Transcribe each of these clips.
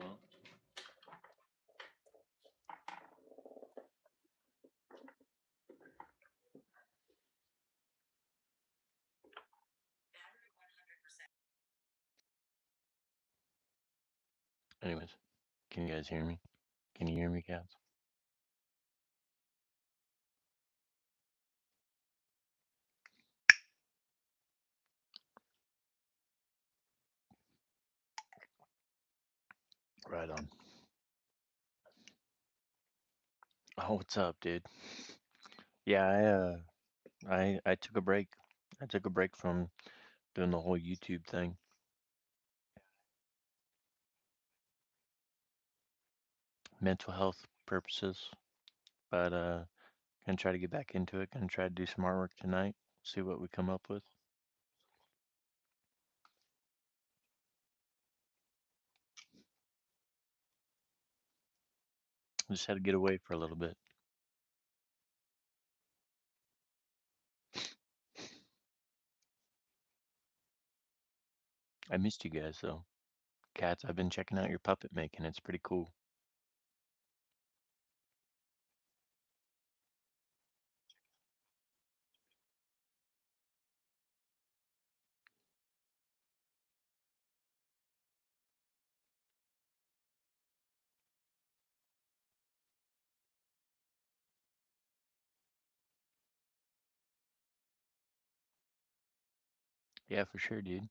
want. Anyways, can you guys hear me? Can you hear me, cats? Right on. Oh, what's up, dude? Yeah, I took a break. I took a break from doing the whole YouTube thing. Mental health purposes. But gonna try to get back into it. Gonna try to do some artwork tonight. See what we come up with. Just had to get away for a little bit. I missed you guys though. Cats, I've been checking out your puppet making. It's pretty cool. Yeah, for sure, dude.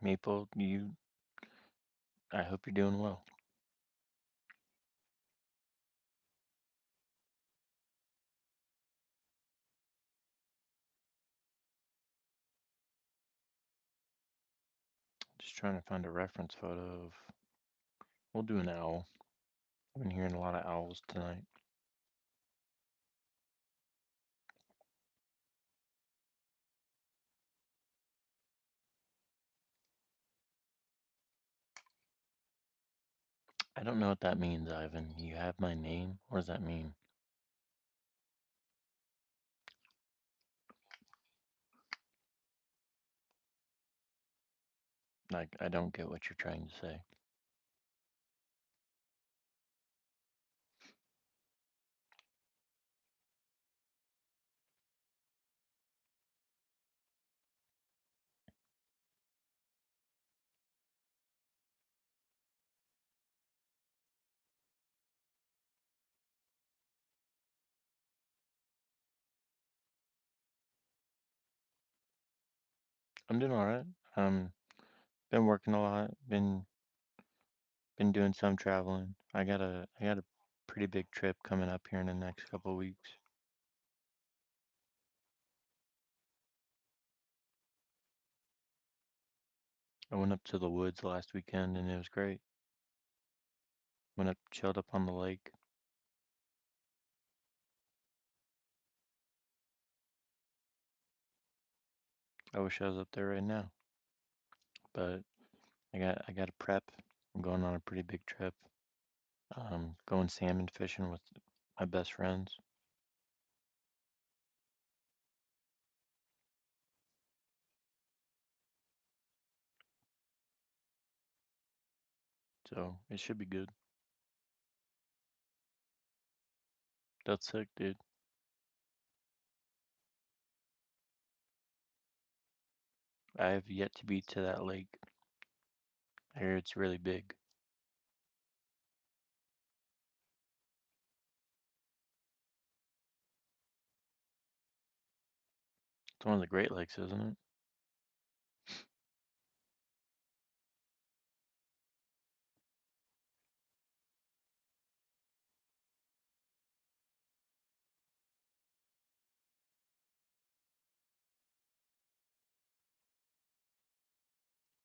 Maple, I hope you're doing well. Just trying to find a reference photo of. We'll do an owl. I've been hearing a lot of owls tonight. I don't know what that means, Ivan. You have my name? What does that mean? Like, I don't get what you're trying to say. I'm doing all right. Been working a lot. Been doing some traveling. I got a pretty big trip coming up here in the next couple of weeks. I went up to the woods last weekend and it was great. Went up, chilled up on the lake. I wish I was up there right now, but I got to prep. I'm going on a pretty big trip. Going salmon fishing with my best friends. So it should be good. That's sick, dude. I have yet to be to that lake. I hear it's really big. It's one of the Great Lakes, isn't it?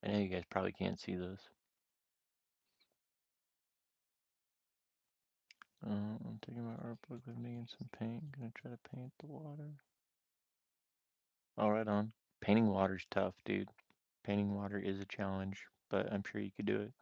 I know you guys probably can't see this. I'm taking my art book with me and some paint. Gonna try to paint the water. All right on. Painting water's tough, dude. Painting water is a challenge, but I'm sure you could do it.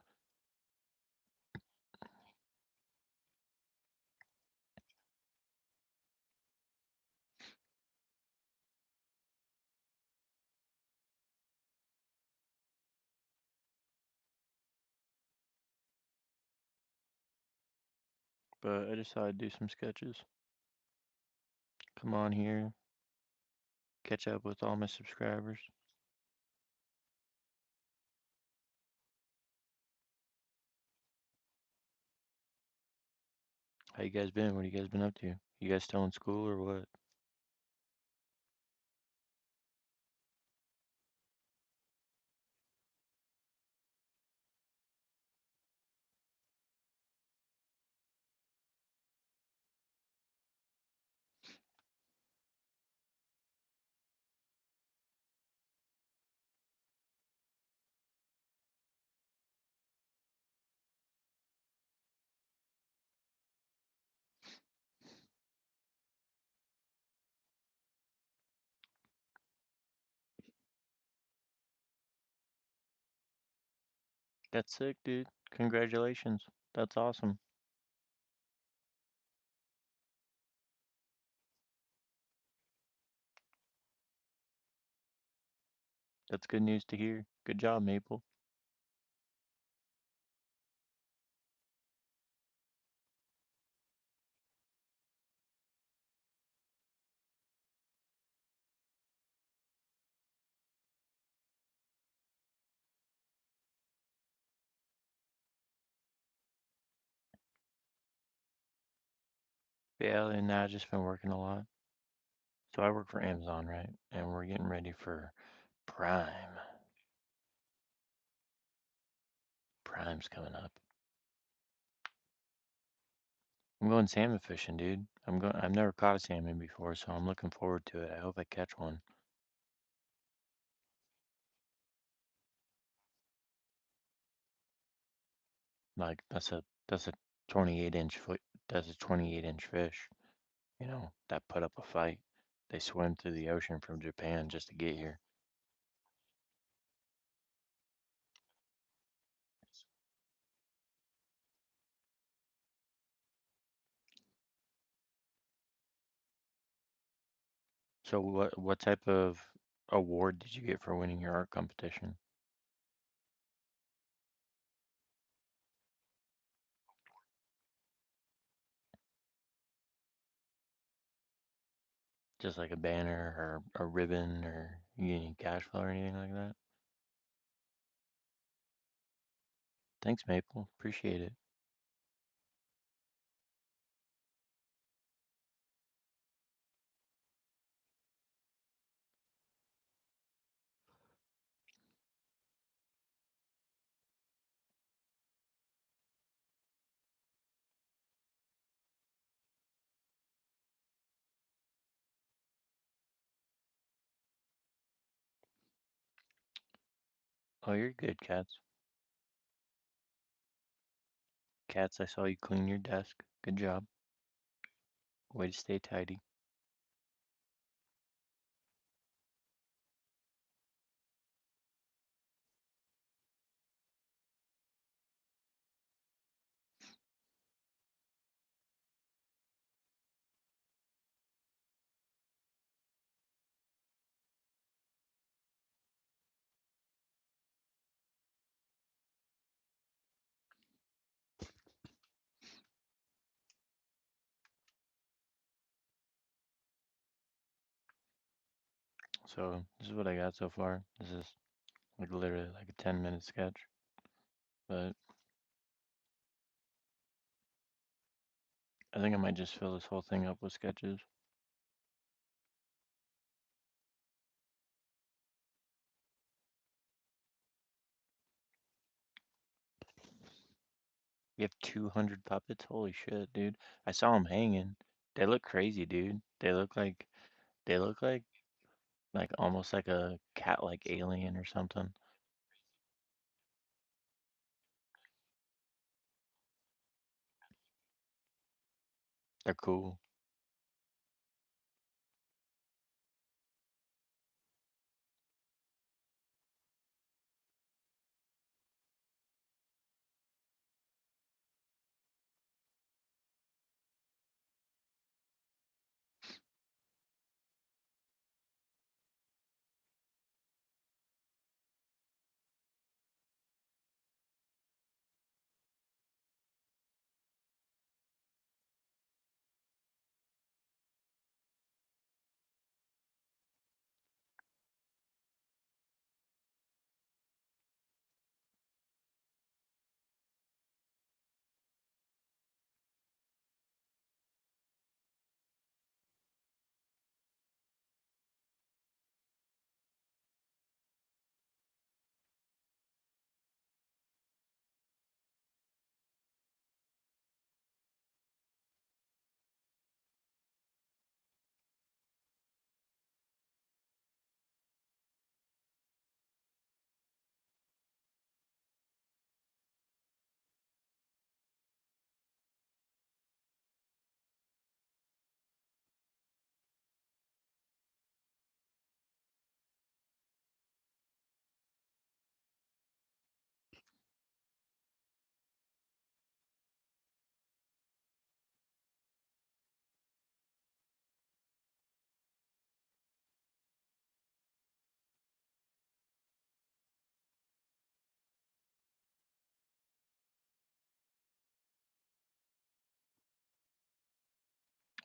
But I just thought I'd do some sketches. Come on here, catch up with all my subscribers. How you guys been? What you guys been up to? You guys still in school or what? That's sick, dude. Congratulations. That's awesome. That's good news to hear. Good job, Maple. Yeah, and I've just been working a lot. So I work for Amazon, right? And we're getting ready for Prime. Prime's coming up. I'm going salmon fishing, dude. I've never caught a salmon before, so I'm looking forward to it. I hope I catch one. Like that's a 28-inch foot that's a 28-inch fish, that put up a fight. They swim through the ocean from Japan just to get here. So what type of award did you get for winning your art competition? Just like a banner or a ribbon or you get any cash flow or anything like that? Thanks, Maple. Appreciate it. Oh, you're good, Cats. Cats, I saw you clean your desk. Good job. Way to stay tidy. So this is what I got so far. This is like literally like a 10-minute sketch. But I think I might just fill this whole thing up with sketches. You have 200 puppets? Holy shit, dude. I saw them hanging. They look crazy, dude. They look like almost like a cat-like alien or something. They're cool.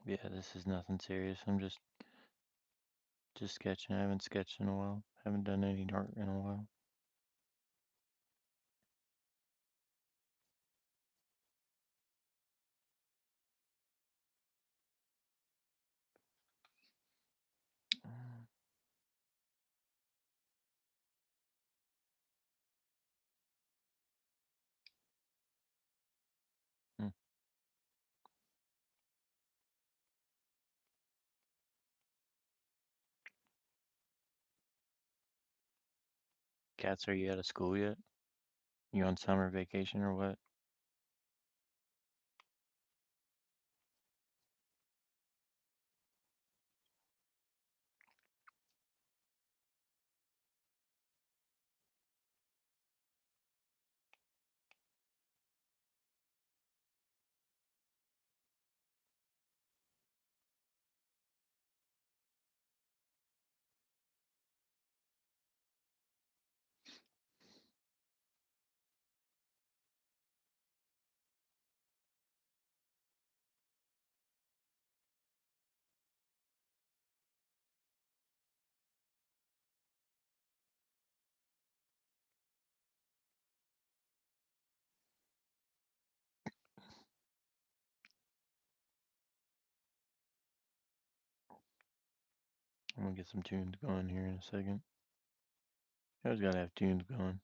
Yeah, this is nothing serious. I'm just sketching. I haven't sketched in a while. Haven't done any art in a while. Hmm. Cats, are you out of school yet? You on summer vacation or what? I'm gonna get some tunes going here in a second. I always gotta have tunes going.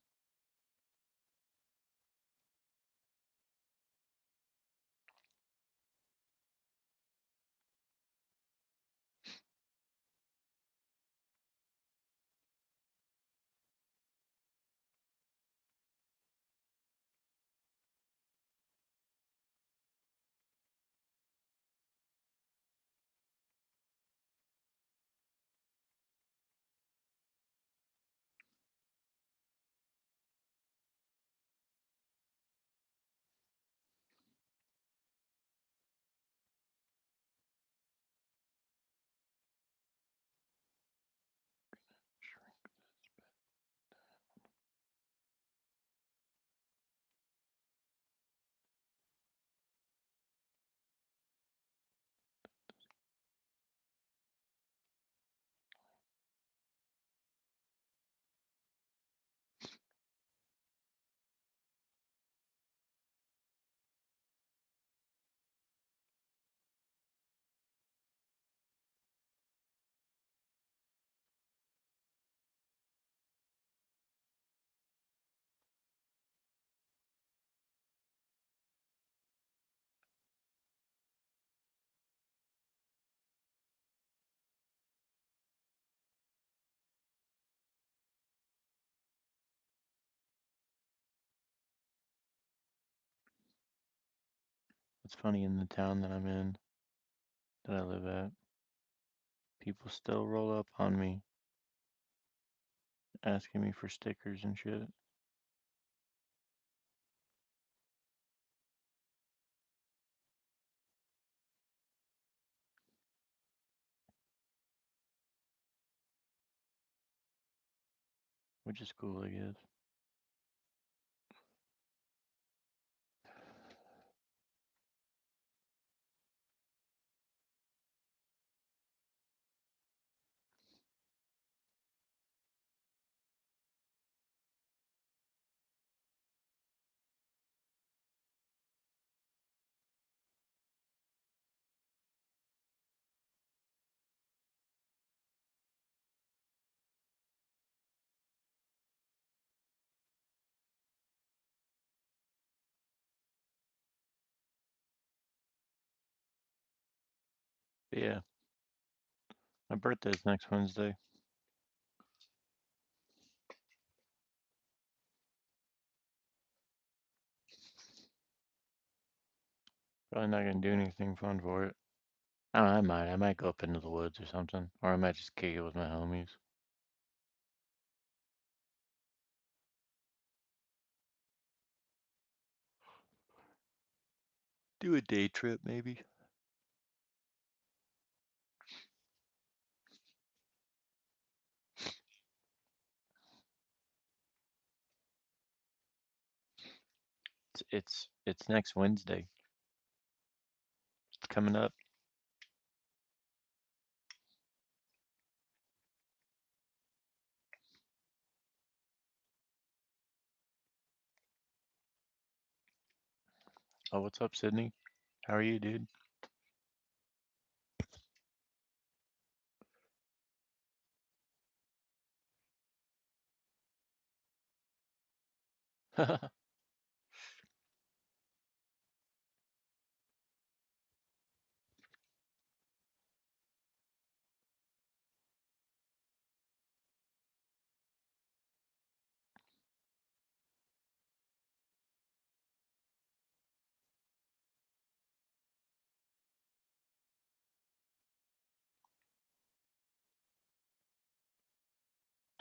It's funny in the town that I'm in, that I live at, people still roll up on me asking me for stickers and shit. Which is cool, I guess. But yeah, my birthday's next Wednesday. Probably not gonna do anything fun for it. I don't know, I might. I might go up into the woods or something. Or I might just kick it with my homies. Do a day trip, maybe. It's next Wednesday. It's coming up. Oh, what's up, Sydney? How are you, dude? I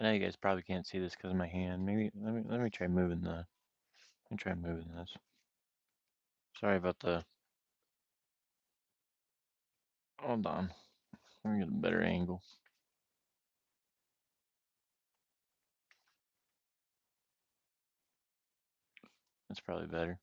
know you guys probably can't see this because of my hand. Maybe let me try moving the. Let me try moving this. Sorry about the. Hold on. Let me get a better angle. That's probably better.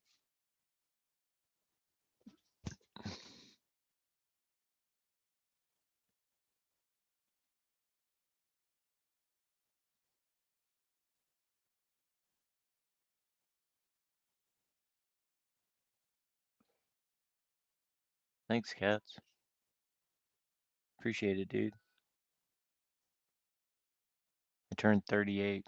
Thanks, cats. Appreciate it, dude. I turned 38.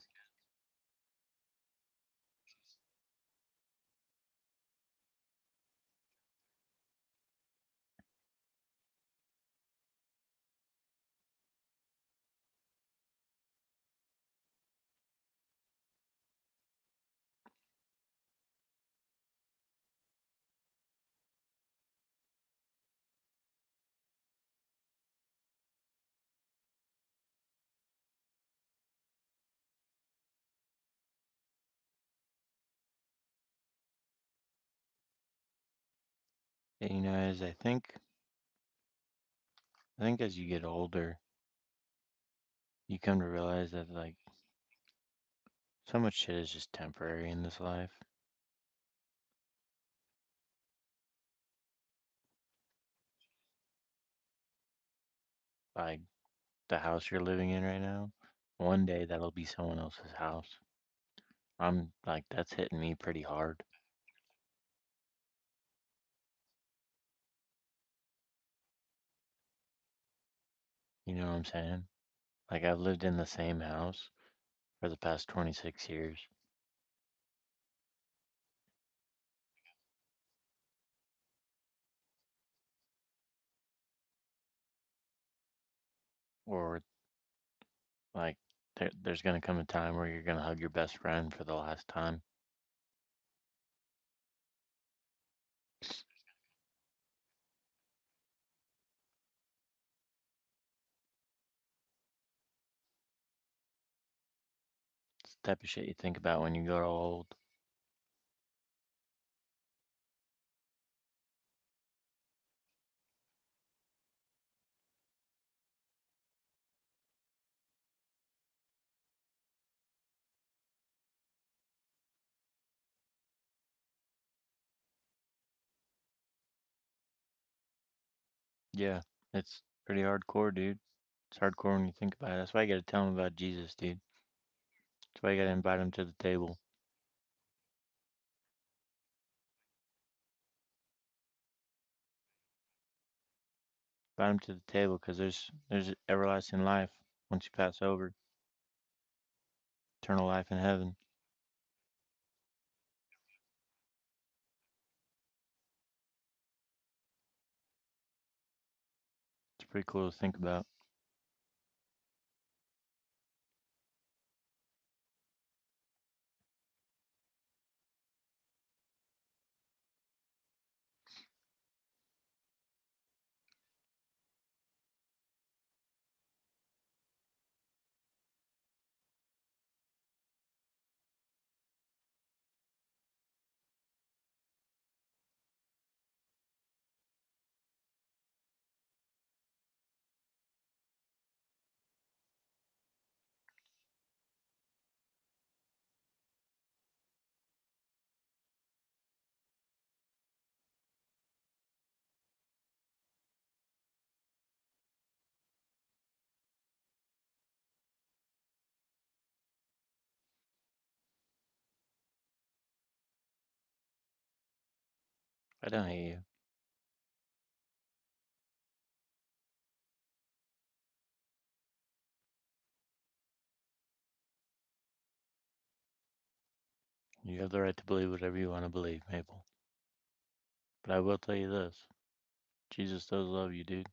And you know, as I think as you get older, you come to realize that like so much shit is just temporary in this life. Like the house you're living in right now, one day that'll be someone else's house. I'm like, that's hitting me pretty hard. You know what I'm saying? Like, I've lived in the same house for the past 26 years, or like, there's gonna come a time where you're gonna hug your best friend for the last time. It's the type of shit you think about when you grow old. Yeah, it's pretty hardcore, dude. It's hardcore when you think about it. That's why you gotta tell them about Jesus, dude. That's why you gotta invite them to the table. Invite them to the table, because there's everlasting life once you pass over, eternal life in heaven. It's pretty cool to think about. I don't hate you. You have the right to believe whatever you want to believe, Maple. But I will tell you this. Jesus does love you, dude.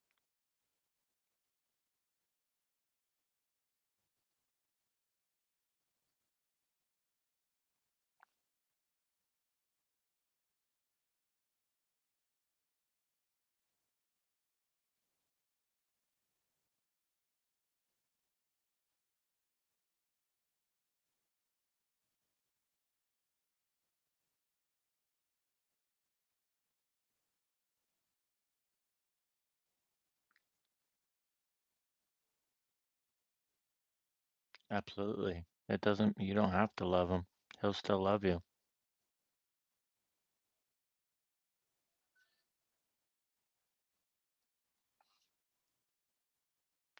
Absolutely. It doesn't, you don't have to love him. He'll still love you.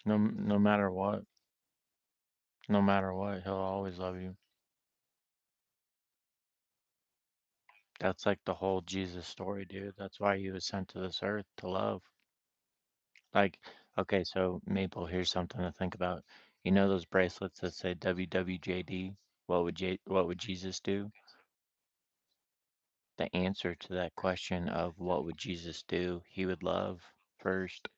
No matter what. No matter what, he'll always love you. That's like the whole Jesus story, dude. That's why he was sent to this earth to love. Like, okay, so Maple, here's something to think about. You know those bracelets that say WWJD? What would Jesus do? The answer to that question of what would Jesus do, he would love first.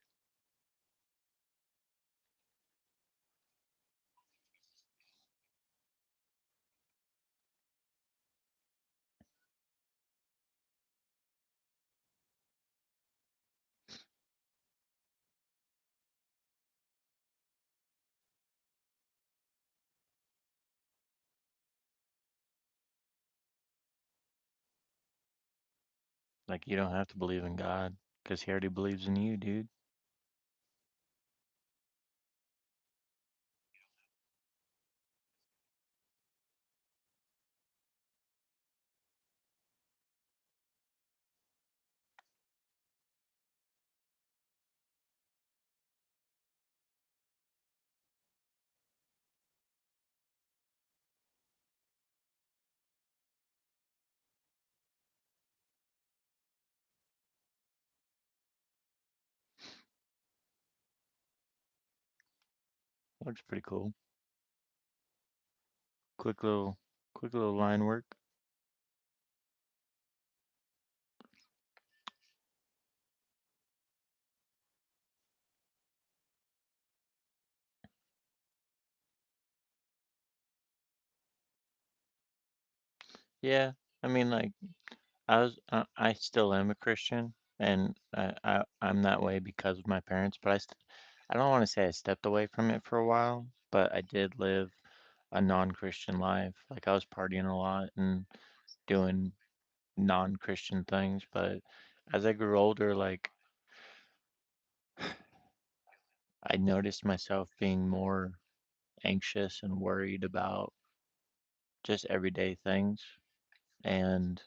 Like, you don't have to believe in God because he already believes in you, dude. Looks pretty cool. Quick little, quick little line work. Yeah, I mean, like, I still am a Christian, and I'm that way because of my parents. But I don't want to say I stepped away from it for a while, but I did live a non-Christian life. Like I was partying a lot and doing non-Christian things. But as I grew older, like I noticed myself being more anxious and worried about just everyday things, and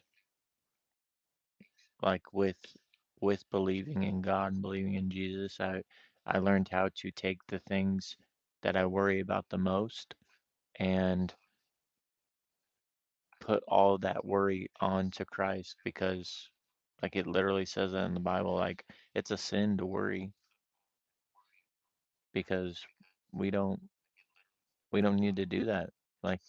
like with believing in God and believing in Jesus, I learned how to take the things that I worry about the most and put all that worry onto Christ because like it literally says that in the Bible, like it's a sin to worry because we don't we don't need to do that. Like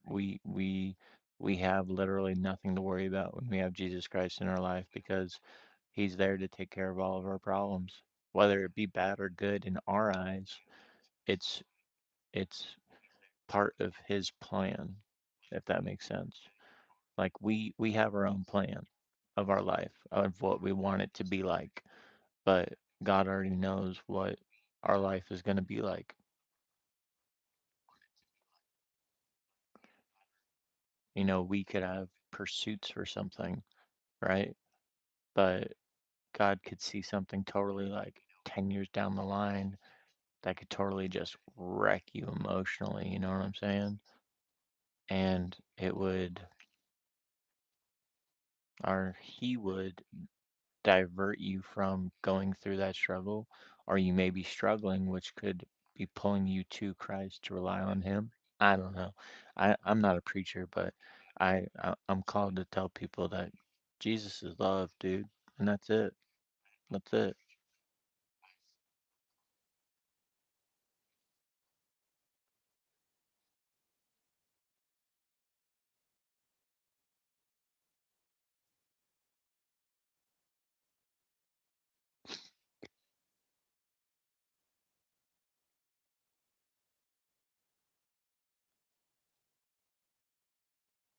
we we we have literally nothing to worry about when we have Jesus Christ in our life because he's there to take care of all of our problems. Whether it be bad or good in our eyes, it's it's part of his plan, if that makes sense. Like we have our own plan of our life, of what we want it to be like, but God already knows what our life is going to be like. You know, we could have pursuits for something, right? But God could see something totally like 10 years down the line that could totally just wreck you emotionally, you know what I'm saying? And it would, or he would divert you from going through that struggle, or you may be struggling, which could be pulling you to Christ to rely on him. I don't know. I'm not a preacher, but I'm called to tell people that Jesus is love, dude. And that's it. That's it.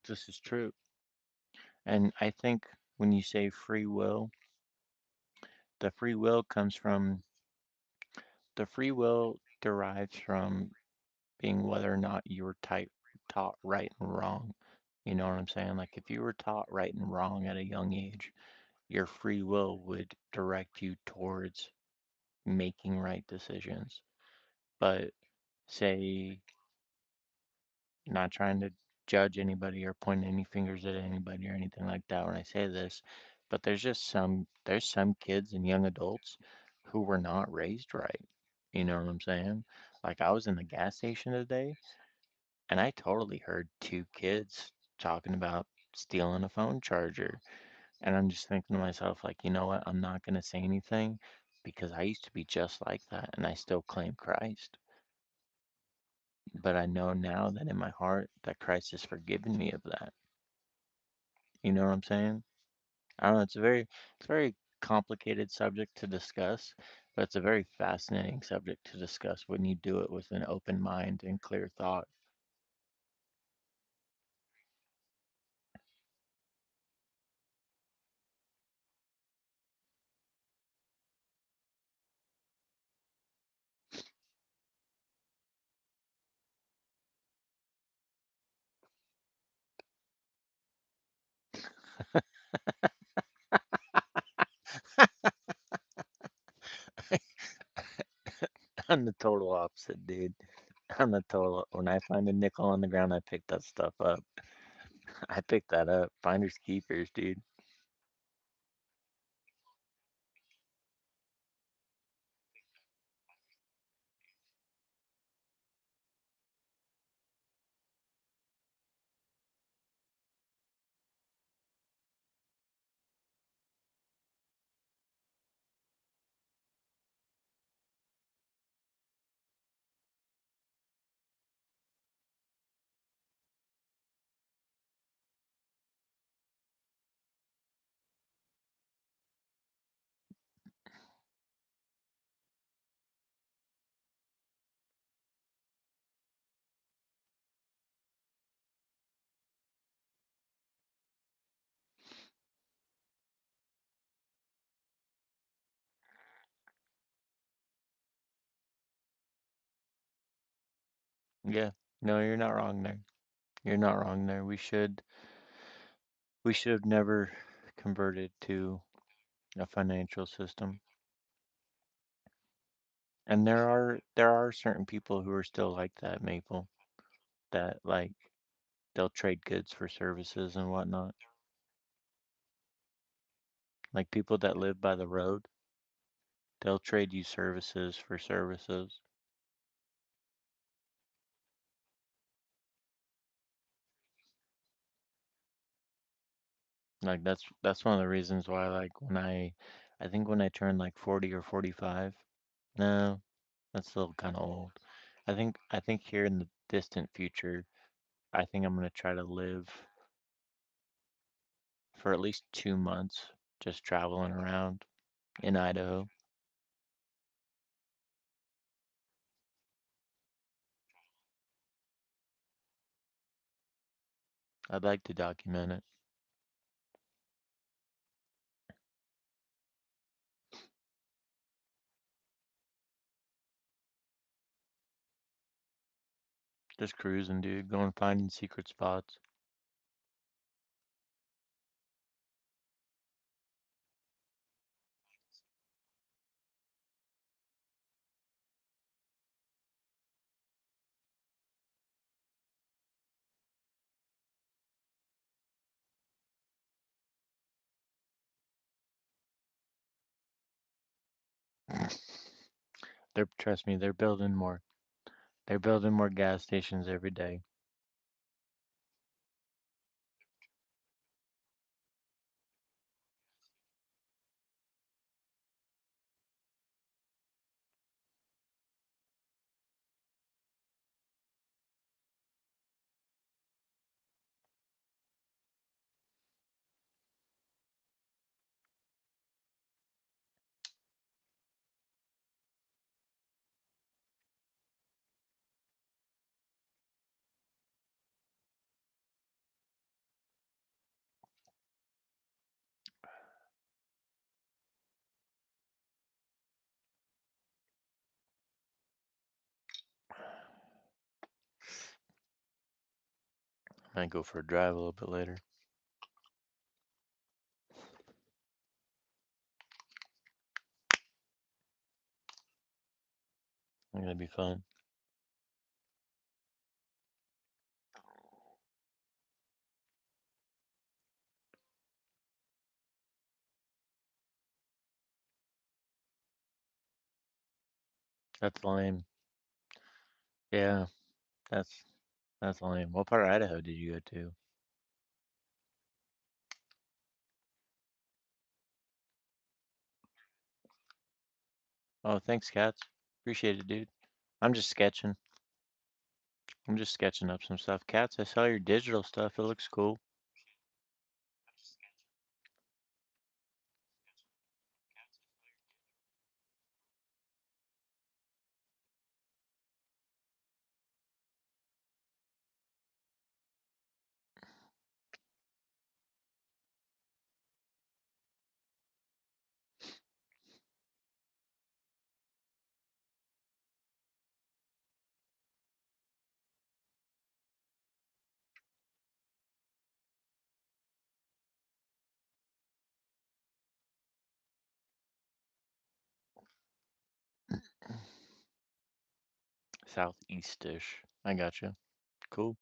This is true. And I think when you say free will, the free will comes from the free will derives from being whether or not you were taught right and wrong. You know what I'm saying? Like if you were taught right and wrong at a young age, your free will would direct you towards making right decisions. But say, not trying to judge anybody or point any fingers at anybody or anything like that when I say this, but there's some kids and young adults who were not raised right. You know what I'm saying? Like I was in the gas station today and I totally heard two kids talking about stealing a phone charger. And I'm just thinking to myself, like, you know what? I'm not going to say anything because I used to be just like that and I still claim Christ. But I know now that in my heart that Christ has forgiven me of that. You know what I'm saying? I don't know, it's a very complicated subject to discuss, but it's a very fascinating subject to discuss when you do it with an open mind and clear thought. I'm the total opposite, dude. I'm the total. When I find a nickel on the ground, I pick that stuff up. I pick that up. Finders keepers, dude. Yeah. No, you're not wrong there. You're not wrong there. We should have never converted to a financial system. And there are certain people who are still like that, Maple, that like they'll trade goods for services and whatnot. Like people that live by the road, they'll trade you services for services. Like that's one of the reasons why like I think when I turn like 40 or 45, no, that's still kind of old. I think here in the distant future, I think I'm gonna try to live for at least 2 months just traveling around in Idaho. I'd like to document it. Just cruising, dude, going finding secret spots. Trust me, they're building more. They're building more gas stations every day. Might go for a drive a little bit later. I think that'd be fun. That's lame. Yeah, that's that's lame. What part of Idaho did you go to? Oh, thanks, Cats. Appreciate it, dude. I'm just sketching. I'm just sketching up some stuff. Cats, I saw your digital stuff. It looks cool. Southeast-ish. I gotcha. Cool.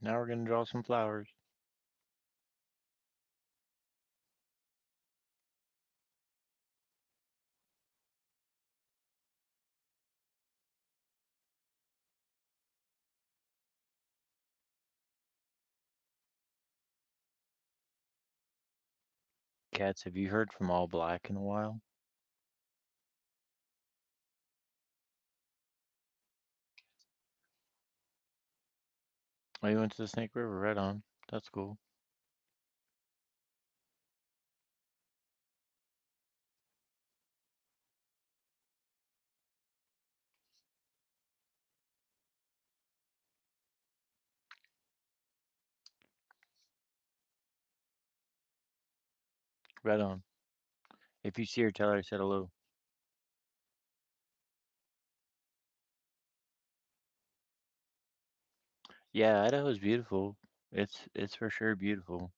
Now we're gonna draw some flowers. Cats, have you heard from All Black in a while? Oh, you went to the Snake River, right on. That's cool. Right on. If you see her, tell her I said hello. Yeah, Idaho's beautiful. It's for sure beautiful.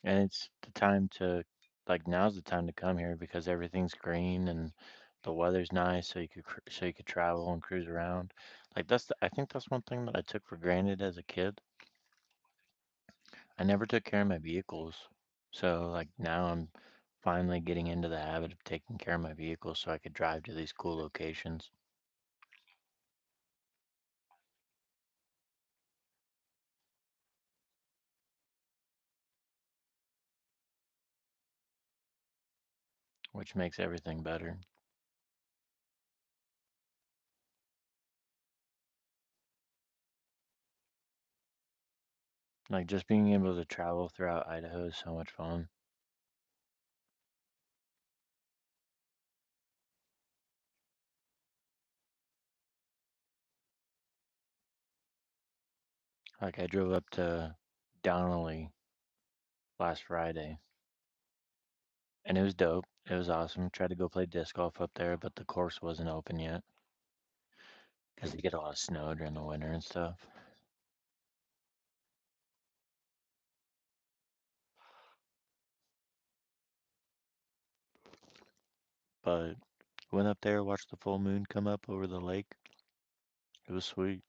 And it's the time to like now's the time to come here because everything's green and the weather's nice so so you could travel and cruise around. Like I think that's one thing that I took for granted as a kid. I never took care of my vehicles. So like now I'm finally getting into the habit of taking care of my vehicles so I could drive to these cool locations, which makes everything better. Like just being able to travel throughout Idaho is so much fun. Like I drove up to Donnelly last Friday and it was dope. It was awesome. Tried to go play disc golf up there, but the course wasn't open yet because they get a lot of snow during the winter and stuff. But went up there, watched the full moon come up over the lake. It was sweet.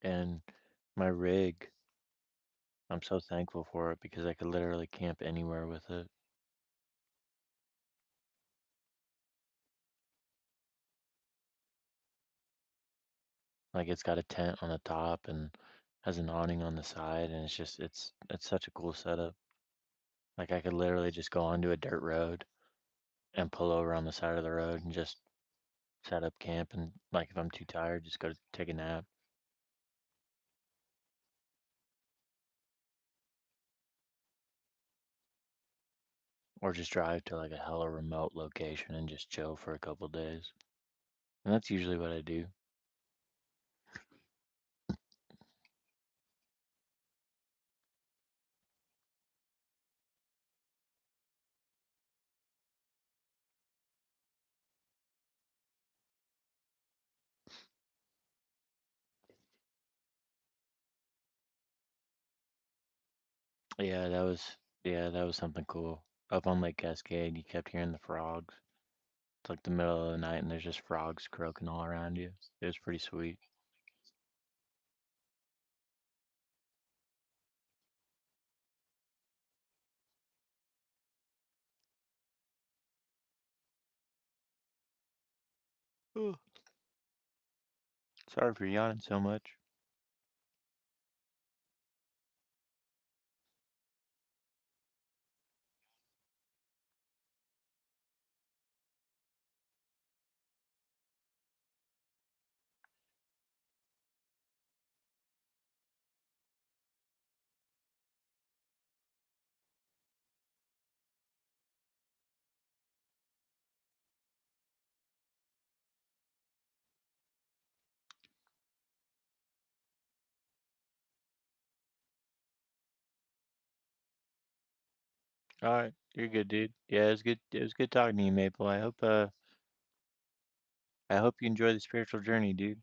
And my rig, I'm so thankful for it because I could literally camp anywhere with it. Like it's got a tent on the top and has an awning on the side, and it's such a cool setup. Like I could literally just go onto a dirt road and pull over on the side of the road and just set up camp and like if I'm too tired, just go to take a nap. Or just drive to like a hella remote location and just chill for a couple days. And that's usually what I do. Yeah, that was something cool. Up on Lake Cascade, you kept hearing the frogs. It's like the middle of the night and there's just frogs croaking all around you. It was pretty sweet. Ugh. Sorry for yawning so much. All right, you're good, dude. Yeah, it was good. It was good talking to you, Maple. I hope you enjoy the spiritual journey, dude.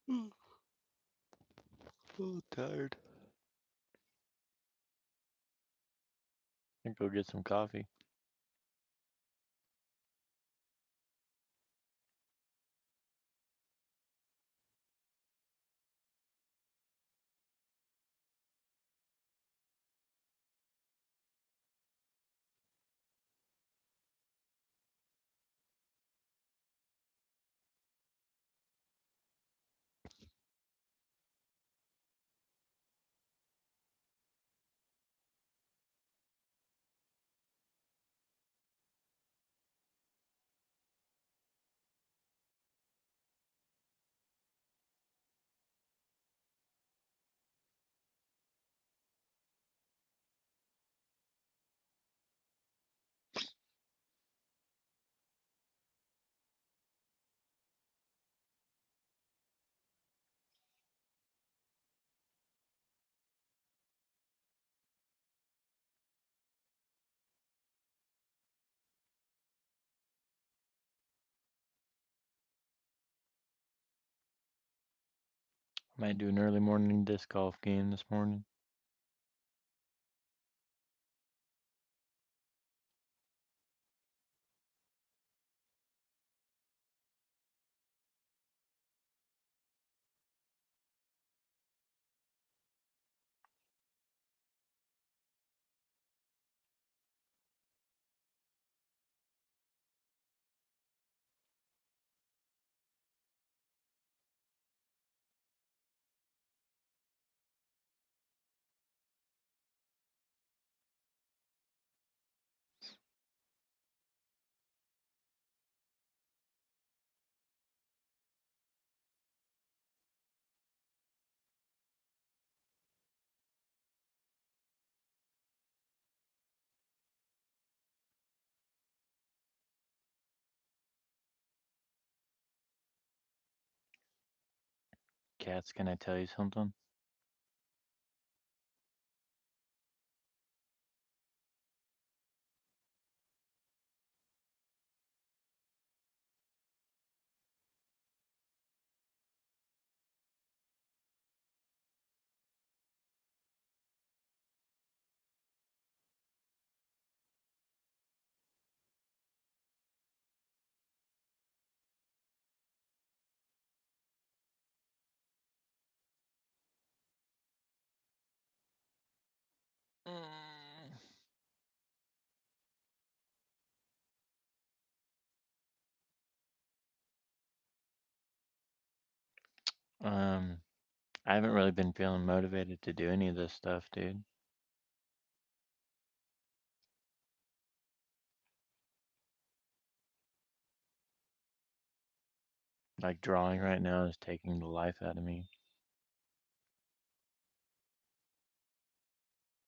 Mm. Oh, tired. I think go get some coffee. Might do an early morning disc golf game this morning. Cats, can I tell you something? Mm. Um, I haven't really been feeling motivated to do any of this stuff, dude. Like drawing right now is taking the life out of me.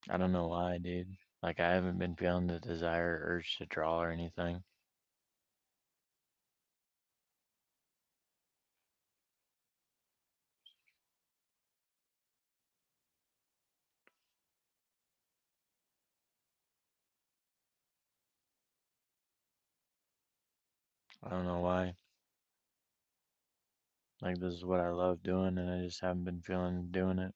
I don't know why, dude. Like I haven't been feeling the desire or urge to draw or anything. I don't know why. Like this is what I love doing and I just haven't been feeling doing it.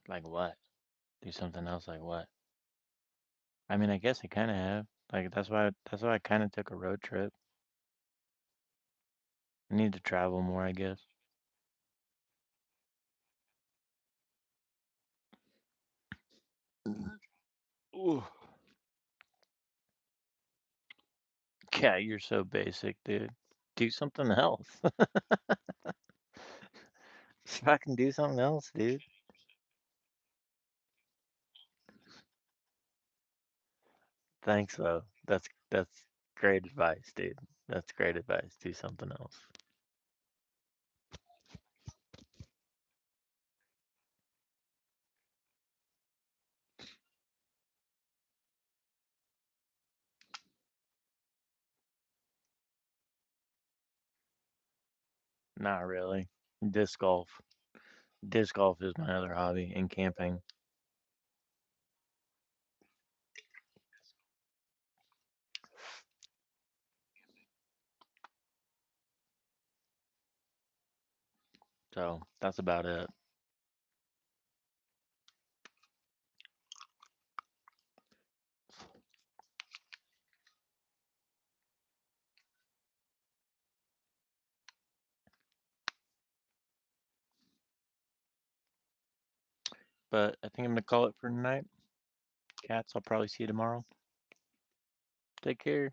Like what? Do something else like what? I mean, I guess I kind of have. Like that's why I kind of took a road trip. I need to travel more, I guess. Ooh. Yeah, you're so basic, dude. Do something else. Fucking do something else, dude. Thanks though. That's great advice, dude. That's great advice. Do something else. Not really. Disc golf. Disc golf is my other hobby and camping. So that's about it. But I think I'm gonna call it for tonight. Cats, I'll probably see you tomorrow. Take care.